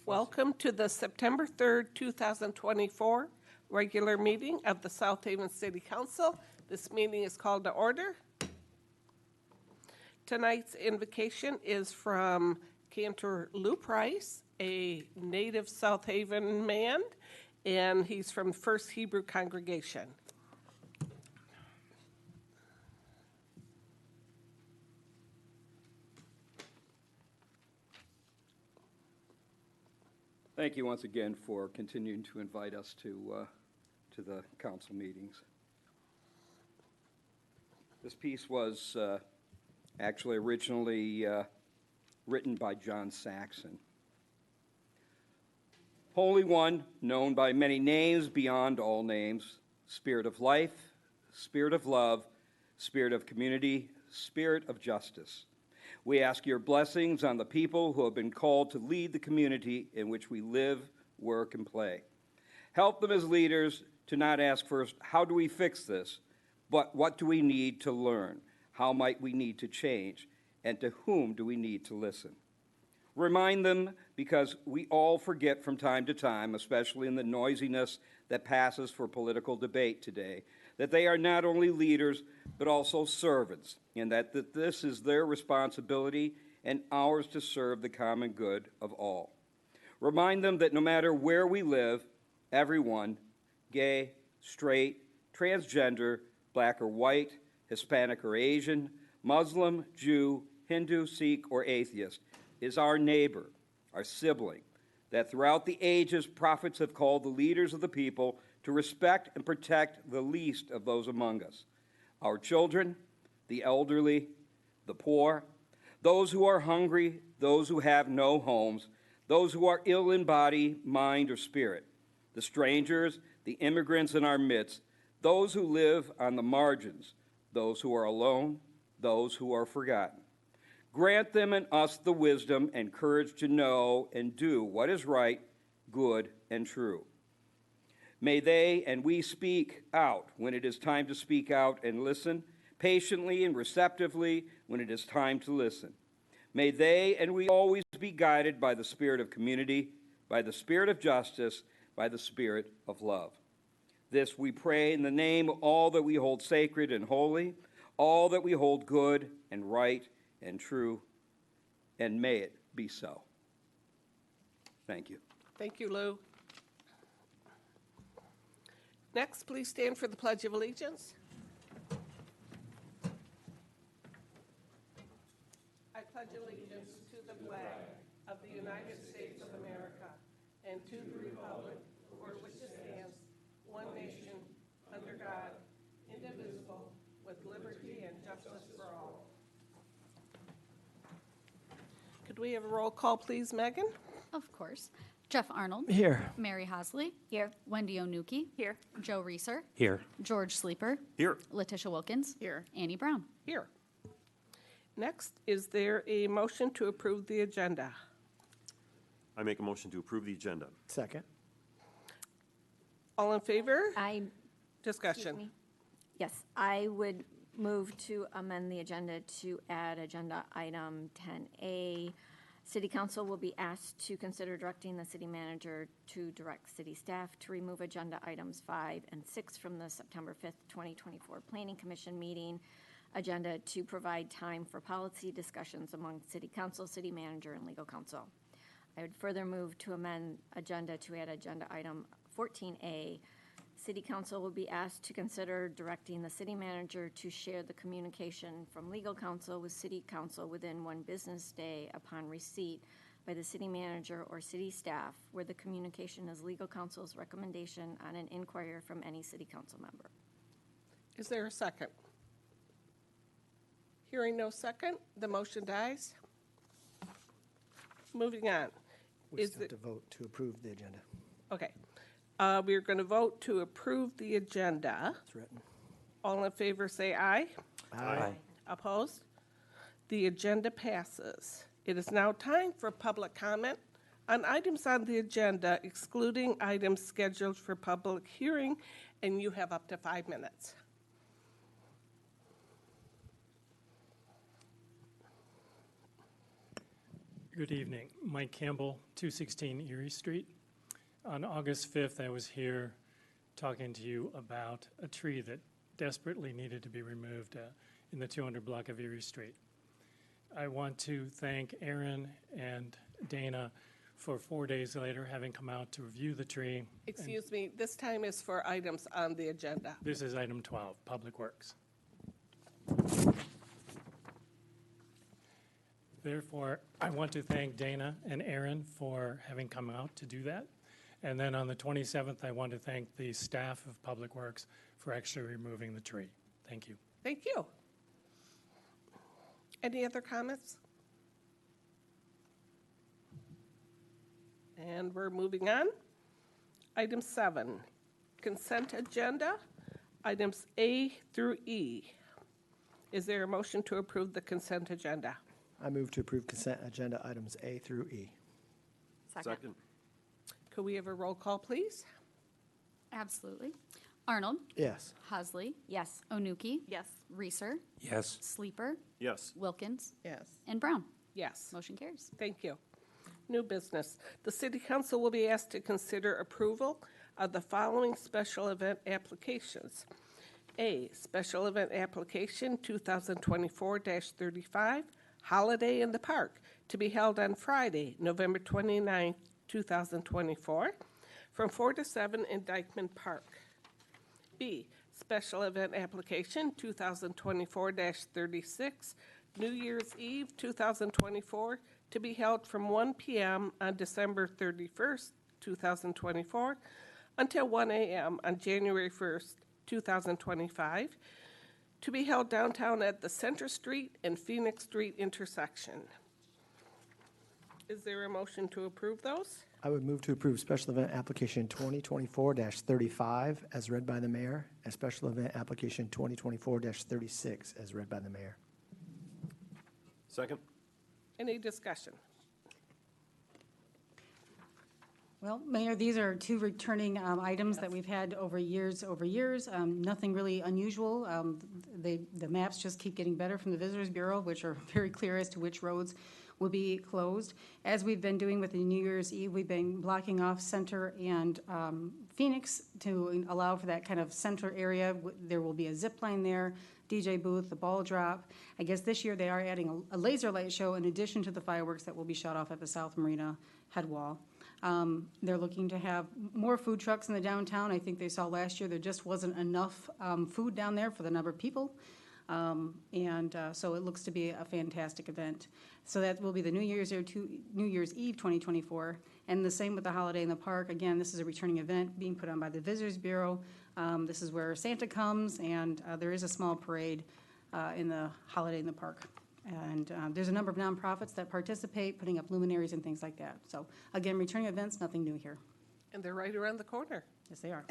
Welcome to the September 3rd, 2024 regular meeting of the South Haven City Council. This meeting is called to order. Tonight's invocation is from Cantor Lou Price, a native South Haven man, and he's from First Hebrew Congregation. Thank you once again for continuing to invite us to the council meetings. This piece was actually originally written by John Saxon. Holy One, known by many names beyond all names, Spirit of life, Spirit of love, Spirit of community, Spirit of justice. We ask your blessings on the people who have been called to lead the community in which we live, work, and play. Help them as leaders to not ask first, how do we fix this, but what do we need to learn? How might we need to change? And to whom do we need to listen? Remind them, because we all forget from time to time, especially in the noisiness that passes for political debate today, that they are not only leaders, but also servants, and that this is their responsibility and ours to serve the common good of all. Remind them that no matter where we live, everyone, gay, straight, transgender, black or white, Hispanic or Asian, Muslim, Jew, Hindu, Sikh, or atheist, is our neighbor, our sibling, that throughout the ages, prophets have called the leaders of the people to respect and protect the least of those among us, our children, the elderly, the poor, those who are hungry, those who have no homes, those who are ill in body, mind, or spirit, the strangers, the immigrants in our midst, those who live on the margins, those who are alone, those who are forgotten. Grant them and us the wisdom and courage to know and do what is right, good, and true. May they and we speak out when it is time to speak out and listen, patiently and receptively when it is time to listen. May they and we always be guided by the spirit of community, by the spirit of justice, by the spirit of love. This we pray in the name of all that we hold sacred and holy, all that we hold good and right and true, and may it be so. Thank you. Thank you, Lou. Next, please stand for the Pledge of Allegiance. I pledge allegiance to the flag of the United States of America and to the republic for which it stands, one nation, under God, indivisible, with liberty and justice for all. Could we have a roll call, please, Megan? Of course. Jeff Arnold. Here. Mary Hosley. Here. Wendy Onuki. Here. Joe Reeser. Here. George Sleeper. Here. Letitia Wilkins. Here. Annie Brown. Here. Next, is there a motion to approve the agenda? I make a motion to approve the agenda. Second. All in favor? Discussion. Yes, I would move to amend the agenda to add agenda item 10A. City Council will be asked to consider directing the city manager to direct city staff to remove agenda items 5 and 6 from the September 5th, 2024 Planning Commission meeting agenda to provide time for policy discussions among City Council, City Manager, and Legal Counsel. I would further move to amend agenda to add agenda item 14A. City Council will be asked to consider directing the city manager to share the communication from legal counsel with city council within 1 business day upon receipt by the city manager or city staff, where the communication is legal counsel's recommendation on an inquiry from any city council member. Is there a second? Hearing no second, the motion dies. Moving on. We still have to vote to approve the agenda. Okay. We're going to vote to approve the agenda. It's written. All in favor say aye. Aye. Opposed? The agenda passes. It is now time for public comment on items on the agenda, excluding items scheduled for public hearing, and you have up to 5 minutes. Good evening. Mike Campbell, 216 Erie Street. On August 5th, I was here talking to you about a tree that desperately needed to be removed in the 200 block of Erie Street. I want to thank Aaron and Dana for 4 days later having come out to review the tree. Excuse me, this time is for items on the agenda. This is item 12, Public Works. Therefore, I want to thank Dana and Aaron for having come out to do that. And then on the 27th, I want to thank the staff of Public Works for actually removing the tree. Thank you. Thank you. Any other comments? And we're moving on. Item 7, consent agenda, items A through E. Is there a motion to approve the consent agenda? I move to approve consent agenda items A through E. Second. Could we have a roll call, please? Absolutely. Arnold, Yes. Hasley, Yes. Onuki, Yes. Reeser, Yes. Sleeper, Yes. Wilkins, Yes. and Brown. Yes. Motion carries. Thank you. New business. The City Council will be asked to consider approval of the following special event applications. A, special event application 2024-35, Holiday in the Park, to be held on Friday, November 29, 2024, from 4 to 7 in Dyckman Park. B, special event application 2024-36, New Year's Eve 2024, to be held from 1 p.m. on December 31st, 2024, until 1 a.m. on January 1st, 2025, to be held downtown at the Center Street and Phoenix Street intersection. Is there a motion to approve those? I would move to approve special event application 2024-35 as read by the mayor, and special event application 2024-36 as read by the mayor. Second. Any discussion? Well, Mayor, these are two returning items that we've had over years. Nothing really unusual. The maps just keep getting better from the Visitors Bureau, which are very clear as to which roads will be closed. As we've been doing with the New Year's Eve, we've been blocking off Center and Phoenix to allow for that kind of center area. There will be a zip line there, DJ booth, the ball drop. I guess this year they are adding a laser light show in addition to the fireworks that will be shot off at the South Marina head wall. They're looking to have more food trucks in the downtown. I think they saw last year there just wasn't enough food down there for the number of people. So it looks to be a fantastic event. So that will be the New Year's Eve 2024, and the same with the Holiday in the Park. Again, this is a returning event being put on by the Visitors Bureau. This is where Santa comes, and there is a small parade in the Holiday in the Park. And there's a number of nonprofits that participate, putting up luminaries and things like that. So again, returning events, nothing new here. And they're right around the corner. Yes, they are.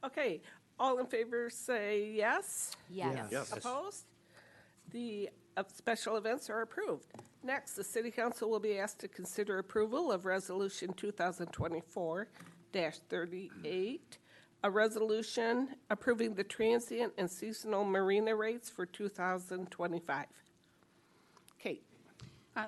Okay, all in favor say yes. Yes. Yes. Opposed? The special events are approved. Next, the City Council will be asked to consider approval of Resolution 2024-38, a resolution approving the transient and seasonal marina rates for 2025. Kate?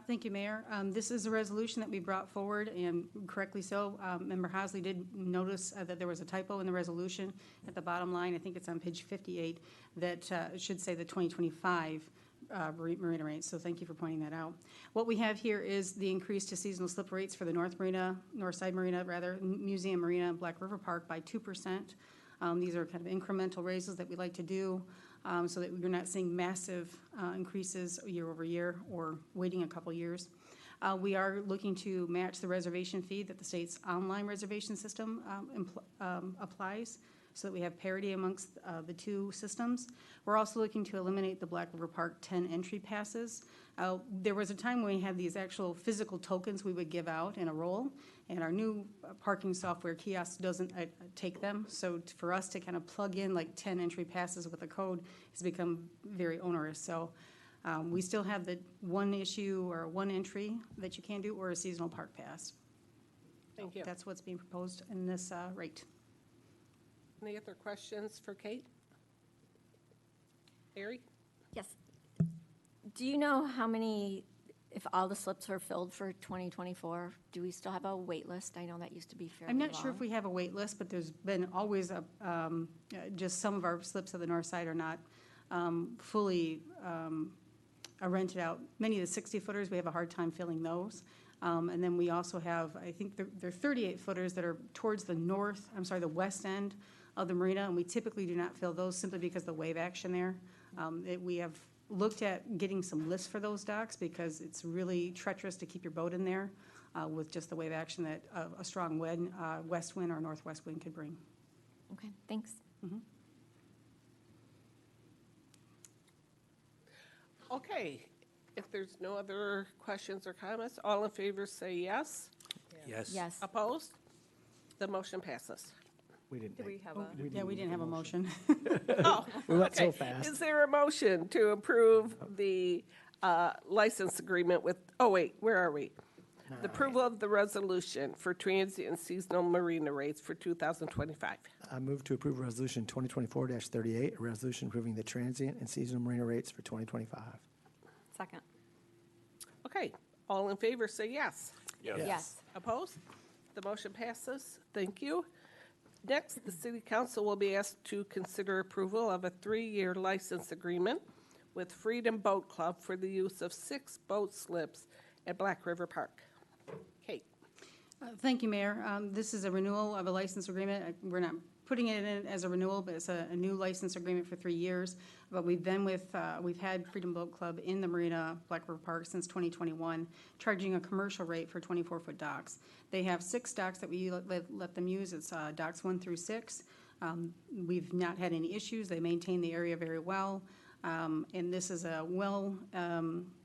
Thank you, Mayor. This is a resolution that we brought forward, and correctly so. Member Hasley did notice that there was a typo in the resolution at the bottom line. I think it's on page 58, that should say the 2025 marina rates, so thank you for pointing that out. What we have here is the increase to seasonal slip rates for the North Side Marina, Museum Marina, and Black River Park by 2%. These are kind of incremental raises that we like to do so that we're not seeing massive increases year over year or waiting a couple years. We are looking to match the reservation fee that the state's online reservation system applies, so that we have parity amongst the two systems. We're also looking to eliminate the Black River Park 10 entry passes. There was a time when we had these actual physical tokens we would give out in a roll, and our new parking software kiosk doesn't take them. So for us to kind of plug in like 10 entry passes with a code has become very onerous. So we still have the one issue or one entry that you can do, or a seasonal park pass. Thank you. That's what's being proposed in this rate. Any other questions for Kate? Mary? Yes. Do you know how many, if if all the slips are filled for 2024, do we still have a wait list? I know that used to be fairly I'm long. not sure if we have a wait list, but there's been always just some of our slips at the north side are not fully rented out. Many of the 60-footers, we have a hard time filling those. And then we also have, I think there are 38-footers that are towards the the west end of the marina, and we typically do not fill those simply because of the wave action there. We have looked at getting some lists for those docks because it's really treacherous to keep your boat in there with just the wave action that a strong wind, west wind or northwest wind could bring. Okay, thanks. Okay, if there's no other questions or comments, all in favor say yes. Yes. Yes. Opposed? The motion passes. We didn't. Do we have a? Yeah, we didn't have a motion. Oh, We went so okay. fast. Is there a motion to approve the license agreement with, oh, wait, where are we? The approval of the resolution for transient and seasonal marina rates for 2025. I move to approve Resolution 2024-38, a resolution approving the transient and seasonal marina rates for 2025. Second. Okay, all in favor say yes. Yes. Opposed? The motion passes. Thank you. Next, the city council will be asked to consider approval of a 3-year license agreement with Freedom Boat Club for the use of 6 boat slips at Black River Park. Kate? Thank you, Mayor. This is a renewal of a license agreement. We're not putting it in as a renewal, but it's a new license agreement for 3 years. But we've been we've had Freedom Boat Club in the marina, Black River Park, since 2021, charging a commercial rate for 24-foot docks. They have 6 docks that we let them use. It's docks 1 through 6. We've not had any issues. They maintain the area very well. And this is a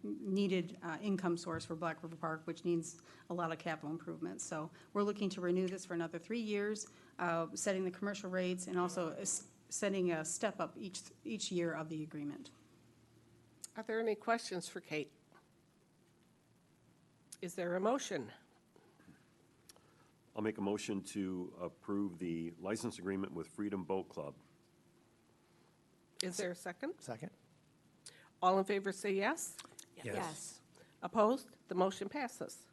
needed income source for Black River Park, which needs a lot of capital improvements. So we're looking to renew this for another 3 years, setting the commercial rates and also setting a step up each year of the agreement. Are there any questions for Kate? Is there a motion? I'll make a motion to approve the license agreement with Freedom Boat Club. Is there a second? Second? All in favor say yes. Yes. Opposed? The motion passes.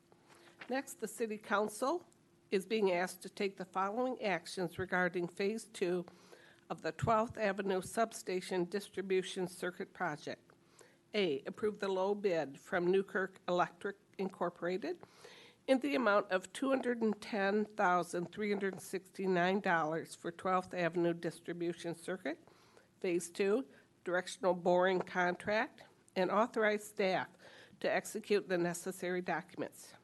Next, the city council is being asked to take the following actions regarding Phase 2 of the 12th Avenue Substation Distribution Circuit Project. A, approve the low bid from Newkirk Electric Incorporated in the amount of $210,369 for 12th Avenue Distribution Circuit, Phase 2, directional boring contract, and authorize staff to execute the necessary documents.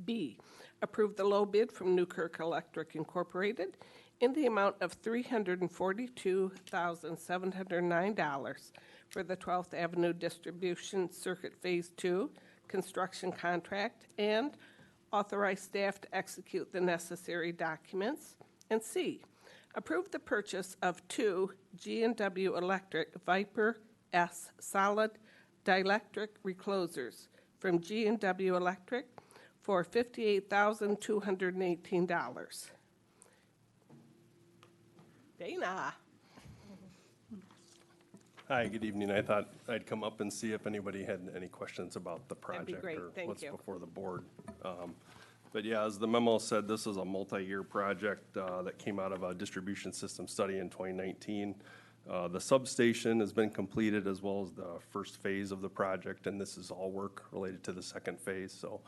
B, approve the low bid from Newkirk Electric Incorporated in the amount of $342,709 for the 12th Avenue Distribution Circuit Phase 2 construction contract, and authorize staff to execute the necessary documents. And C, approve the purchase of 2 G&W Electric Viper S solid dielectric reclosers from G&W Electric for $58,218. Dana? Hi, good evening. I thought I'd come up and see if anybody had any questions about the That'd be project great. or Thank what's you. before the board. But yeah, as the memo said, this is a multi-year project that came out of a distribution system study in 2019. The substation has been completed as well as the first phase of the project, and this is all work related to the second phase. So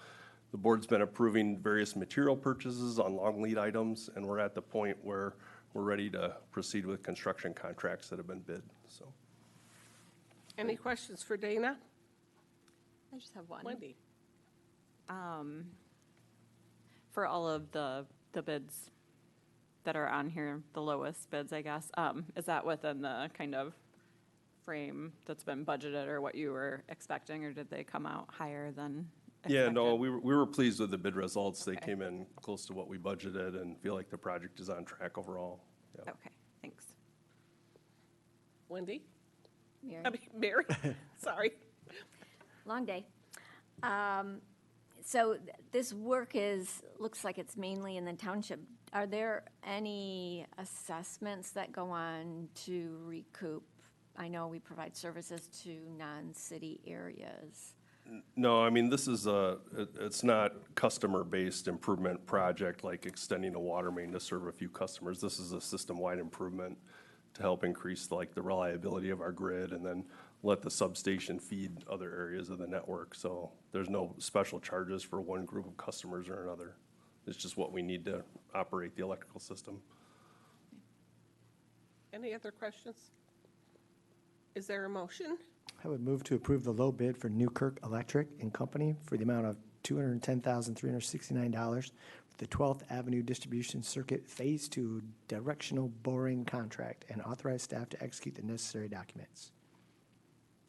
the board's been approving various material purchases on long lead items, and we're at the point where we're ready to proceed with construction contracts that have been bid, so. Any questions for Dana? I just have one. Wendy? For all of the bids that are on here, the lowest bids, I guess, is that within the kind of frame that's been budgeted or what you were expecting, or did they come out higher than expected? Yeah, no, we were pleased with the bid results. They Okay. came in close to what we budgeted and feel like the project is on track overall. Yeah. Okay, thanks. Wendy? Mary? Mary? Sorry. Long day. This work looks like it's mainly in the township. Are there any assessments that go on to recoup? I know we provide services to non-city areas. No, I mean, this is it's not customer-based improvement project like extending a water main to serve a few customers. This is a system-wide improvement to help increase like the reliability of our grid and then let the substation feed other areas of the network. So there's no special charges for one group of customers or another. It's just what we need to operate the electrical system. Any other questions? Is there a motion? I would move to approve the low bid for Newkirk Electric and Company for the amount of $210,369 for the 12th Avenue Distribution Circuit Phase 2 directional boring contract and authorize staff to execute the necessary documents.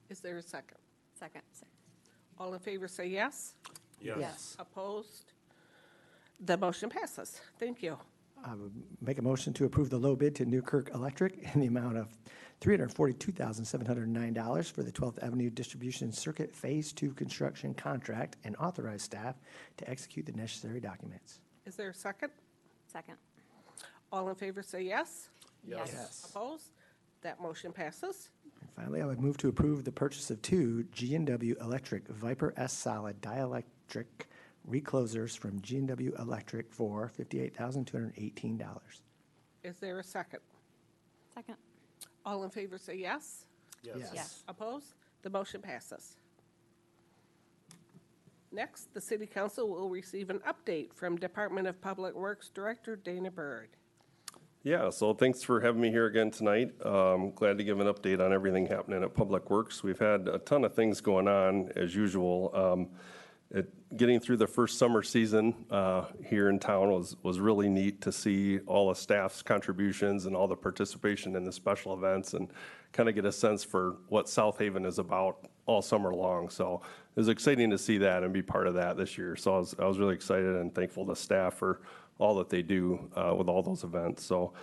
Is there a second? Second. All in favor say yes. Yes. Opposed? The motion passes. Thank you. I would make a motion to approve the low bid to Newkirk Electric in the amount of $342,709 for the 12th Avenue Distribution Circuit Phase 2 construction contract and authorize staff to execute the necessary documents. Is there a second? Second. All in favor say yes. Yes. Opposed? That motion passes. And finally, I would move to approve the purchase of two G&W Electric Viper S Solid dielectric reclosers from G&W Electric for $58,218. Is there a second? Second. All in favor say yes. Yes. Opposed? The motion passes. Next, the City Council will receive an update from Department of Public Works Director Dana Bird. Yeah, so thanks for having me here again tonight. Glad to give an update on everything happening at Public Works. We've had a ton of things going on as usual. Getting through the first summer season here in town was really neat to see all the staff's contributions and all the participation in the special events and kind of get a sense for what South Haven is about all summer long. So it was exciting to see that and be part of that this year. So I was really excited and thankful to staff for all that they do with all those events. So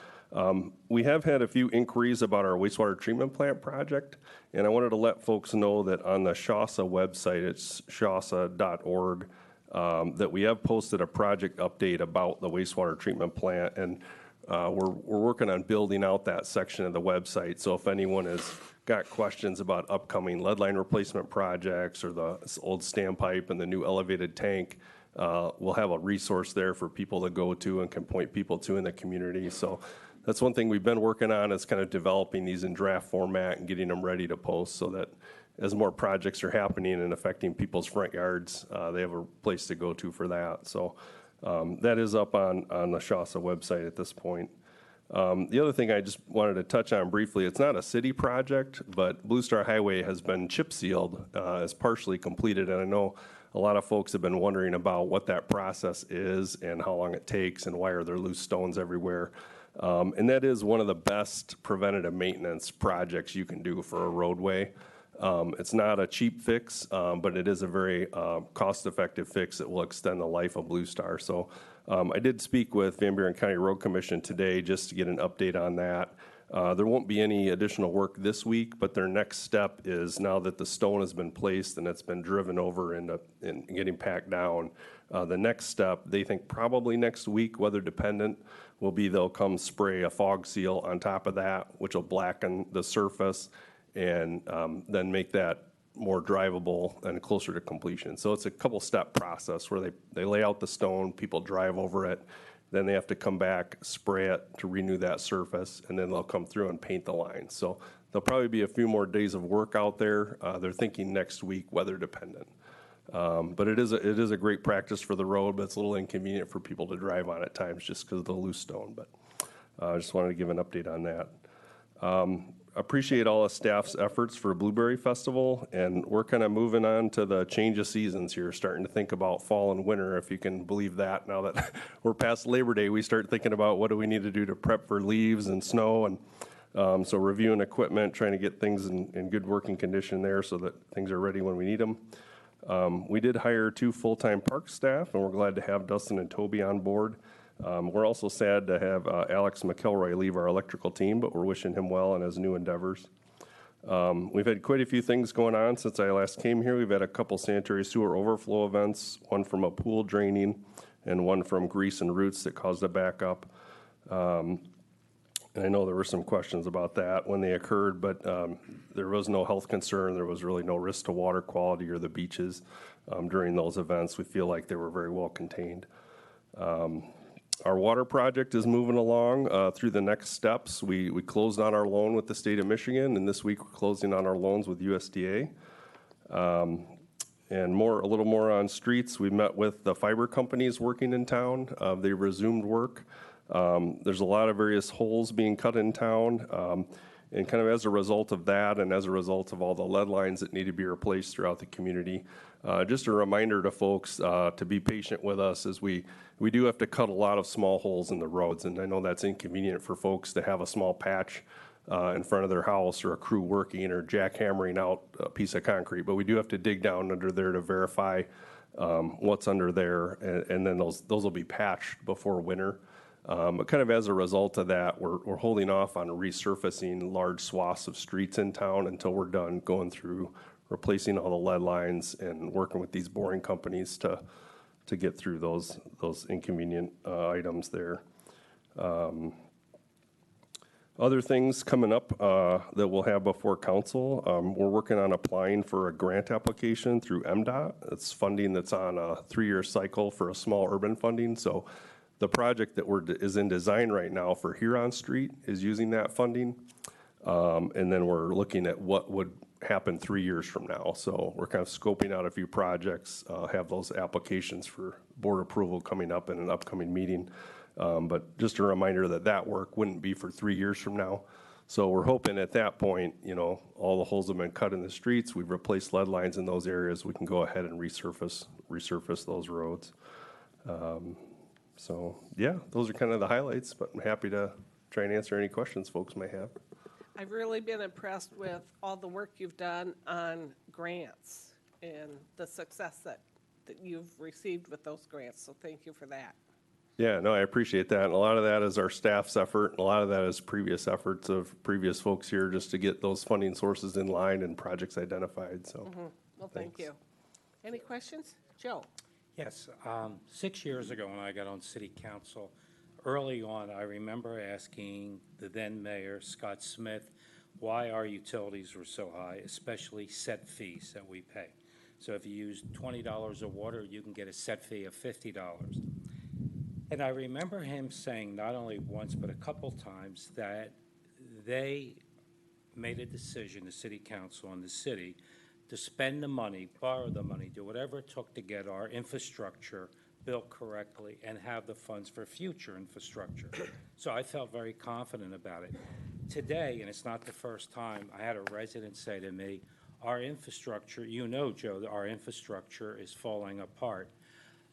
we have had a few inquiries about our wastewater treatment plant project, and I wanted to let folks know that on the SHASA website, it's shasa.org, that we have posted a project update about the wastewater treatment plant, and we're working on building out that section of the website. So if anyone has got questions about upcoming lead line replacement projects or the old standpipe and the new elevated tank, we'll have a resource there for people to go to and can point people to in the community. So that's one thing we've been working on, is kind of developing these in draft format and getting them ready to post so that as more projects are happening and affecting people's front yards, they have a place to go to for that. So that is up on the SHASA website at this point. The other thing I just wanted to touch on briefly, it's not a city project, but Blue Star Highway has been chip sealed, is partially completed, and I know a lot of folks have been wondering about what that process is and how long it takes and why are there loose stones everywhere. And that is one of the best preventative maintenance projects you can do for a roadway. It's not a cheap fix, but it is a very cost-effective fix that will extend the life of Blue Star. So I did speak with Van Buren County Road Commission today just to get an update on that. There won't be any additional work this week, but their next step is, now that the stone has been placed and it's been driven over and getting packed down, the next step, they think probably next week, weather dependent, will be they'll come spray a fog seal on top of that, which will blacken the surface and then make that more drivable and closer to completion. So it's a couple-step process where they lay out the stone, people drive over it, then they have to come back, spray it to renew that surface, and then they'll come through and paint the lines. So there'll probably be a few more days of work out there. They're thinking next week, weather dependent. But it is a great practice for the road, but it's a little inconvenient for people to drive on at times just because of the loose stone. But I just wanted to give an update on that. Appreciate all the staff's efforts for Blueberry Festival, and we're kind of moving on to the change of seasons here, starting to think about fall and winter, if you can believe that. Now that we're past Labor Day, we start thinking about what do we need to do to prep for leaves and snow, and so reviewing equipment, trying to get things in good working condition there so that things are ready when we need them. We did hire 2 full-time park staff, and we're glad to have Dustin and Toby on board. We're also sad to have Alex McElroy leave our electrical team, but we're wishing him well in his new endeavors. We've had quite a few things going on since I last came here. We've had a couple sanitary sewer overflow events, one from a pool draining and one from grease and roots that caused a backup. And And I know there were some questions about that when they occurred, but there was no health concern. There was really no risk to water quality or the beaches during those events. We feel like they were very well contained. Our water project is moving along through the next steps. We closed on our loan with the state of Michigan, and this week we're closing on our loans with USDA. And a little more on streets. We met with the fiber companies working in town. They resumed work. There's a lot of various holes being cut in town. And kind of as a result of that, and as a result of all the lead lines that need to be replaced throughout the community, just a reminder to folks to be patient with us as we do have to cut a lot of small holes in the roads. And I know that's inconvenient for folks to have a small patch in front of their house, or a crew working or jackhammering out a piece of concrete. But we do have to dig down under there to verify what's under there, and then those will be patched before winter. But kind of as a result of that, we're holding off on resurfacing large swaths of streets in town until we're done going through replacing all the lead lines and working with these boring companies to get through those inconvenient items there. Other things coming up that we'll have before council, we're working on applying for a grant application through MDOT. It's funding that's on a 3-year cycle for a small urban funding. So the project that is in design right now for Huron Street is using that funding. And then we're looking at what would happen 3 years from now. So we're kind of scoping out a few projects, have those applications for board approval coming up in an upcoming meeting. But just a reminder that work wouldn't be for 3 years from now. So we're hoping at that point, all the holes have been cut in the streets. We've replaced lead lines in those areas. We can go ahead and resurface those roads. So yeah, those are kind of the highlights, but I'm happy to try and answer any questions folks may have. I've really been impressed with all the work you've done on grants and the success that you've received with those grants, so thank you for that. Yeah, no, I appreciate that. And a lot of that is our staff's effort, and a lot of that is previous efforts of previous folks here just to get those funding sources in line and projects identified, so. Well, thank you. Any questions? Joe? Yes, 6 years ago when I got on city council, early on, I remember asking the then mayor, Scott Smith, why our utilities were so high, especially set fees that we pay. So if you use $20 of water, you can get a set fee of $50. And I remember him saying not only once, but a couple times that they made a decision, the city council and the city, to spend the money, borrow the money, do whatever it took to get our infrastructure built correctly and have the funds for future infrastructure. So I felt very confident about it. Today, and it's not the first time, I had a resident say to me, our infrastructure, Joe, our infrastructure is falling apart.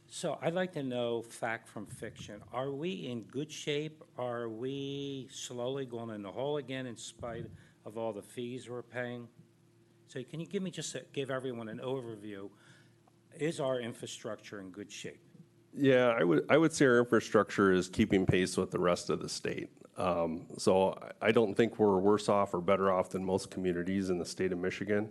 So I'd like to know fact from fiction. Are we in good shape? Are we slowly going in the hole again in spite of all the fees we're paying? So can you give everyone an overview? Is our infrastructure in good shape? Yeah, I would say our infrastructure is keeping pace with the rest of the state. So I don't think we're worse off or better off than most communities in the state of Michigan.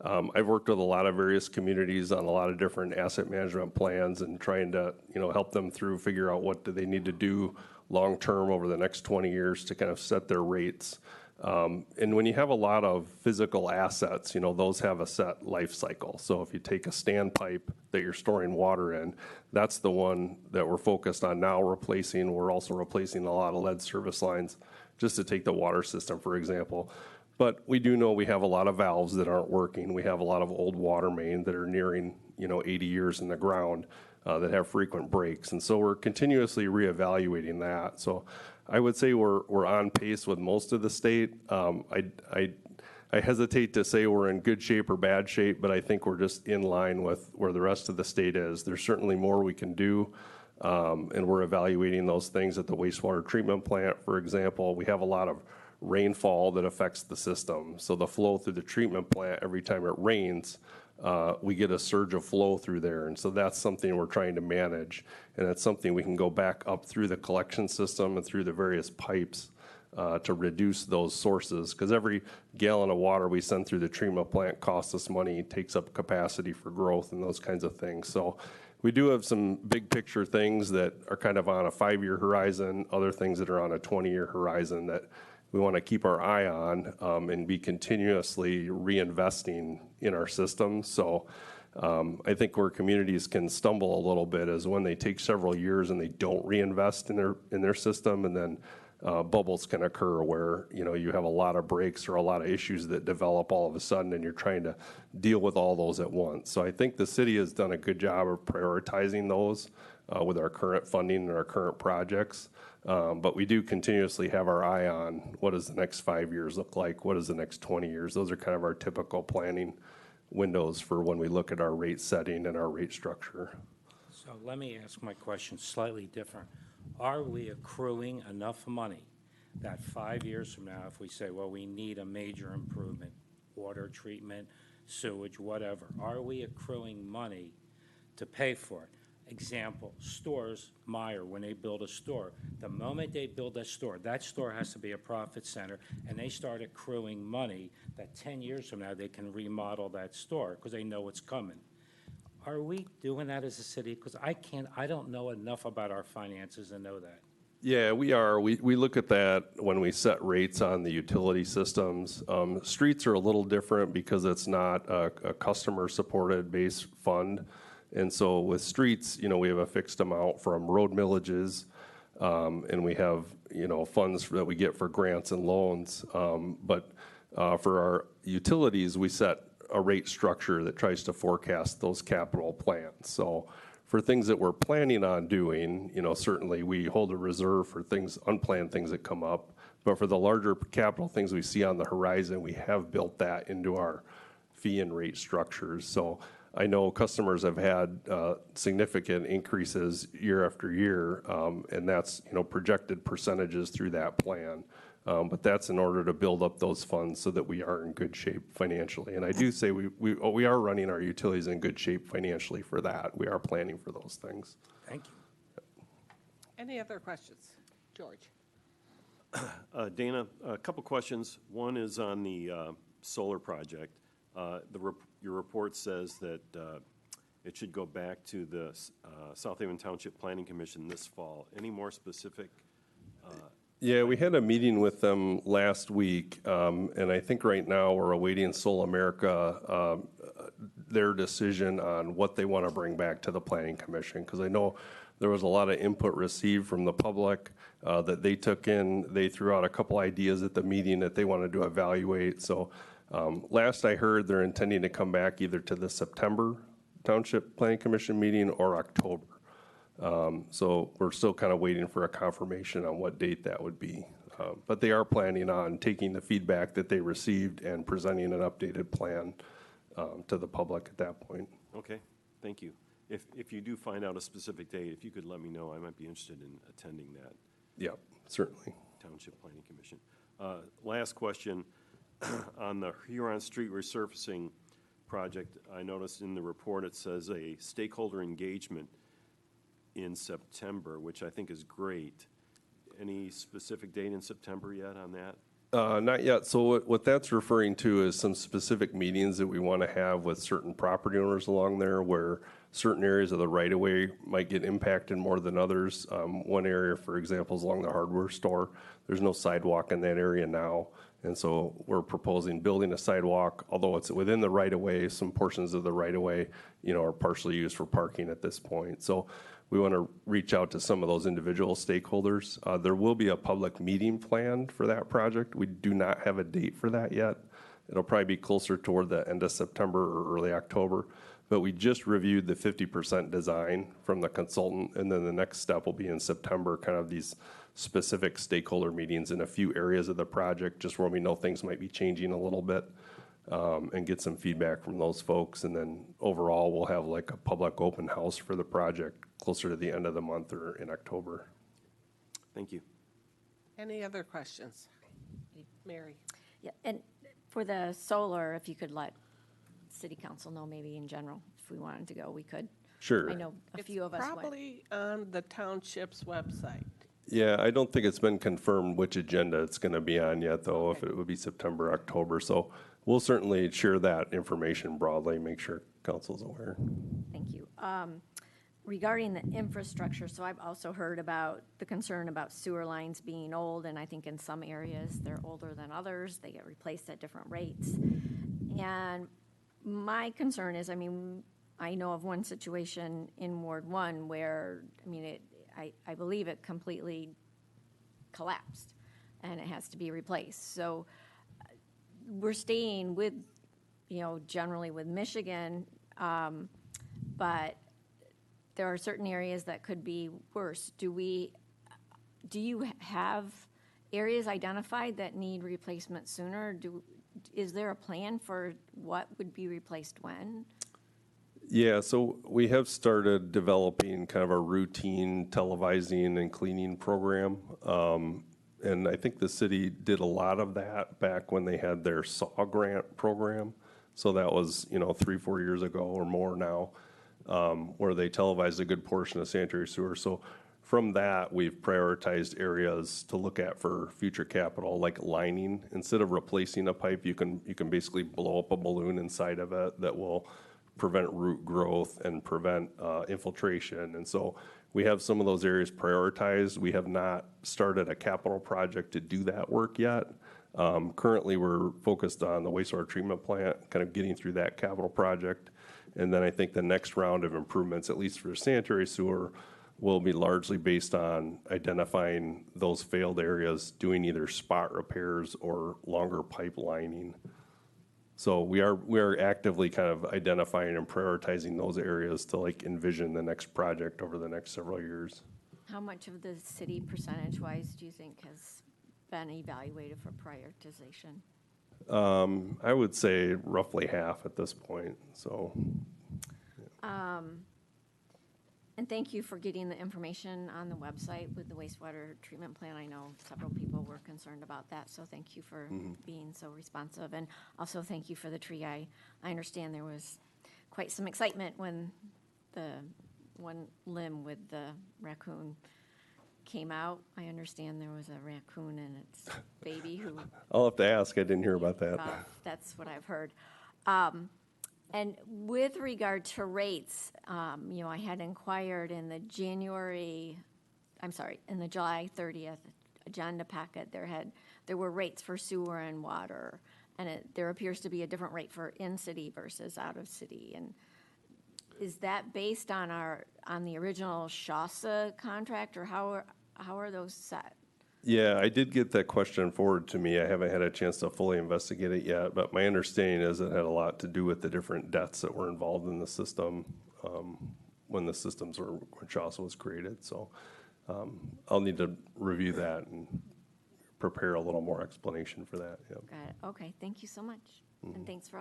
I've worked with a lot of various communities on a lot of different asset management plans and trying to, help them figure out what do they need to do long-term over the next 20 years to kind of set their rates. And when you have a lot of physical assets, those have a set life cycle. So if you take a standpipe that you're storing water in, that's the one that we're focused on now replacing. We're also replacing a lot of lead service lines, just to take the water system, for example. But we do know we have a lot of valves that aren't working. We have a lot of old water main that are nearing, 80 years in the ground that have frequent breaks. And so we're continuously reevaluating that. So I would say we're on pace with most of the state. I hesitate to say we're in good shape or bad shape, but I think we're just in line with where the rest of the state is. There's certainly more we can do, and we're evaluating those things at the wastewater treatment plant, for example. We have a lot of rainfall that affects the system. So the flow through the treatment plant, every time it rains, we get a surge of flow through there. And so that's something we're trying to manage. And that's something we can go back up through the collection system and through the various pipes to reduce those sources, because every gallon of water we send through the treatment plant costs us money, takes up capacity for growth and those kinds of things. So we do have some big picture things that are kind of on a 5-year horizon, other things that are on a 20-year horizon that we want to keep our eye on and be continuously reinvesting in our systems. So I think where communities can stumble a little bit is when they take several years and they don't reinvest in their system, and then bubbles can occur where, you know, you have a lot of breaks or a lot of issues that develop all of a sudden, and you're trying to deal with all those at once. So I think the city has done a good job of prioritizing those with our current funding and our current projects. But we do continuously have our eye on what does the next 5 years look like? What does the next 20 years? Those are kind of our typical planning windows for when we look at our rate setting and our rate structure. So let me ask my question slightly different. Are we accruing enough money that 5 years from now, if we say, well, we need a major improvement, water treatment, sewage, whatever, are we accruing money to pay for it? Example, stores, Meijer, when they build a store, the moment they build a store, that store has to be a profit center, and they start accruing money that 10 years from now they can remodel that store because they know it's coming. Are we doing that as a city? Because I don't know enough about our finances to know that. Yeah, we are. We look at that when we set rates on the utility systems. Streets are a little different because it's not a customer-supported base fund. And so with streets, you know, we have a fixed amount from road millages, and we have, you know, funds that we get for grants and loans. But for our utilities, we set a rate structure that tries to forecast those capital plans. So for things that we're planning on doing, you know, certainly we hold a reserve for things, unplanned things that come up. But for the larger capital things we see on the horizon, we have built that into our fee and rate structures. So I know customers have had significant increases year after year, and that's, you know, projected percentages through that plan. But that's in order to build up those funds so that we are in good shape financially. And I do say we are running our utilities in good shape financially for that. We are planning for those things. Thank you. Any other questions? George? Dana, a couple questions. One is on the solar project. Your report says that it should go back to the South Haven Township Planning Commission this fall. Any more specific? Yeah, we had a meeting with them last week, and I think right now we're awaiting Soul America, their decision on what they want to bring back to the Planning Commission, because I know there was a lot of input received from the public that they took in. They threw out a couple ideas at the meeting that they wanted to evaluate. So last I heard, they're intending to come back either to the September Township Planning Commission meeting or October. So we're still kind of waiting for a confirmation on what date that would be. But they are planning on taking the feedback that they received and presenting an updated plan to the public at that point. Okay, thank you. If you do find out a specific date, if you could let me know, I might be interested in attending that. Yeah, certainly. Township Planning Commission. Last question, on the Huron Street resurfacing project, I noticed in the report it says a stakeholder engagement in September, which I think is great. Any specific date in September yet on that? Not yet. So what that's referring to is some specific meetings that we want to have with certain property owners along there where certain areas of the right-of-way might get impacted more than others. One area, for example, is along the hardware store. There's no sidewalk in that area now. And so we're proposing building a sidewalk, although it's within the right-of-way, some portions of the right-of-way, you know, are partially used for parking at this point. So we want to reach out to some of those individual stakeholders. There will be a public meeting planned for that project. We do not have a date for that yet. It'll probably be closer toward the end of September or early October. But we just reviewed the 50% design from the consultant, and then the next step will be in September, kind of these specific stakeholder meetings in a few areas of the project, just where we know things might be changing a little bit, and get some feedback from those folks. And then overall, we'll have like a public open house for the project closer to the end of the month or in October. Thank you. Any other questions? Mary? Yeah, and for the solar, if you could let city council know, maybe in general, if we wanted to go, we could. Sure. I know a few of us went. Probably on the township's website. Yeah, I don't think it's been confirmed which agenda it's going to be on yet, though, if it would be September, October. So we'll certainly share that information broadly, make sure council's aware. Thank you. Regarding the infrastructure, so I've also heard about the concern about sewer lines being old, and I think in some areas they're older than others. They get replaced at different rates. And my concern is, I mean, I know of one situation in Ward 1 where, I mean, I believe it completely collapsed and it has to be replaced. So we're staying with, generally with Michigan, but there are certain areas that could be worse. Do you have areas identified that need replacement sooner? Is there a plan for what would be replaced when? Yeah, so we have started developing kind of a routine televising and cleaning program. And I think the city did a lot of that back when they had their SAW grant program. So that was, 3-4 years ago or more now, where they televised a good portion of sanitary sewer. So from that, we've prioritized areas to look at for future capital, like lining. Instead of replacing a pipe, you can basically blow up a balloon inside of it that will prevent root growth and prevent infiltration. And so we have some of those areas prioritized. We have not started a capital project to do that work yet. Currently, we're focused on the wastewater treatment plant, kind of getting through that capital project. And then I think the next round of improvements, at least for sanitary sewer, will be largely based on identifying those failed areas, doing either spot repairs or longer pipe lining. So we are actively kind of identifying and prioritizing those areas to envision the next project over the next several years. How much of the city percentage-wise do you think has been evaluated for prioritization? I would say roughly half at this point, so. And thank you for getting the information on the website with the wastewater treatment plant. I know several people were concerned about that, so thank you for being so responsive. And also thank you for the tree. I understand there was quite some excitement when the one limb with the raccoon came out. I understand there was a raccoon and its baby who... I'll have to ask. I didn't hear about that. That's what I've heard. And with regard to rates, I had inquired in the July 30th agenda packet, there were rates for sewer and water, and there appears to be a different rate for in-city versus out-of-city. And is that based on the original SHASA contract, or how are those set? Yeah, I did get that question forwarded to me. I haven't had a chance to fully investigate it yet, but my understanding is it had a lot to do with the different debts that were involved in the system when the systems when SHASA was created. So I'll need to review that and prepare a little more explanation for that. Yeah. Got it. Okay, thank you so much. And thanks for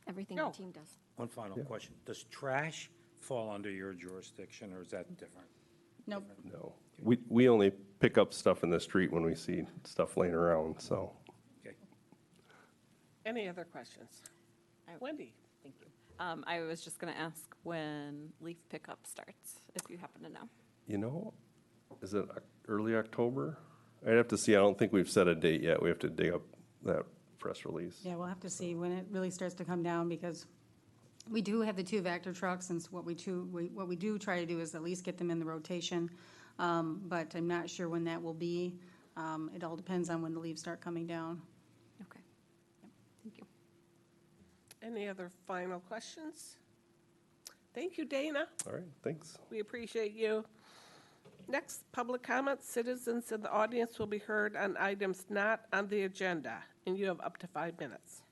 everything the team does. One final question. Does trash fall under your jurisdiction, or is that different? Nope. No, we only pick up stuff in the street when we see stuff laying around, so. Okay. Any other questions? Wendy? Thank you. I was just going to ask when leaf pickup starts, if you happen to know. Is it early October? I'd have to see. I don't think we've set a date yet. We have to dig up that press release. Yeah, we'll have to see when it really starts to come down, because we do have the 2 Vector trucks, and what we do try to do is at least get them in the rotation, but I'm not sure when that will be. It all depends on when the leaves start coming down. Okay. Yep. Thank you. Any other final questions? Thank you, Dana. All right, thanks. We appreciate you. Next, public comments. Citizens in the audience will be heard on items not on the agenda, and you have up to 5 minutes.